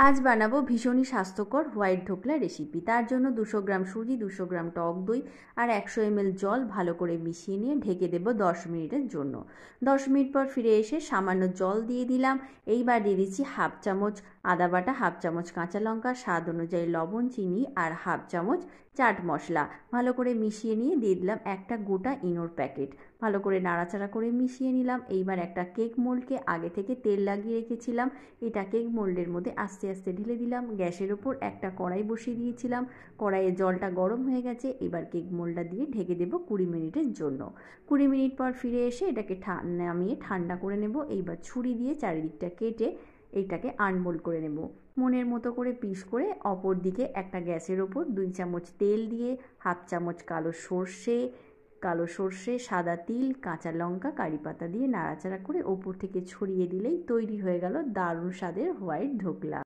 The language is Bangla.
আজ বানাবো ভীষণই স্বাস্থ্যকর হোয়াইট ঢোকলা রেসিপি। তার জন্য 200 গ্রাম সুজি, 200 গ্রাম টক দই আর 100 ml জল ভালো করে মিশিয়ে নিয়ে ঢেকে দেব 10 মিনিটের জন্য। 10 মিনিট পর ফিরে এসে সামান্য জল দিয়ে দিলাম। এইবার দিয়ে দিচ্ছি হাফ চামচ আদা বাটা, হাফ চামচ কাঁচা লঙ্কা, স্বাদ অনুযায়ী লবণ, চিনি আর হাফ চামচ চাট মশলা। ভালো করে মিশিয়ে নিয়ে দিয়ে দিলাম একটা গোটা ইনোর প্যাকেট। ভালো করে নাড়াচাড়া করে মিশিয়ে নিলাম। এইবার একটা কেক মোল্ডকে আগে থেকে তেল লাগিয়ে রেখেছিলাম, এটা কেক মোল্ডের মধ্যে আস্তে আস্তে ঢেলে দিলাম। গ্যাসের ওপর একটা কড়াই বসিয়ে দিয়েছিলাম, কড়াইয়ে জলটা গরম হয়ে গেছে। এবার কেক মোল্ডটা দিয়ে ঢেকে দেবো 20 মিনিটের জন্য। 20 মিনিট পর ফিরে এসে এটাকে নামিয়ে ঠান্ডা করে নেব। এইবার ছুরি দিয়ে চারিদিকটা কেটে এইটাকে আনমোল্ড করে নেব। মনের মতো করে পিস করে অপর দিকে একটা গ্যাসের ওপর 2 চামচ তেল দিয়ে হাফ চামচ কালো সর্ষে, সাদা তিল, কাঁচা লঙ্কা, কারি পাতা দিয়ে নাড়াচাড়া করে ওপর থেকে ছড়িয়ে দিলেই তৈরি হয়ে গেল দারুণ স্বাদের হোয়াইট ঢোকলা।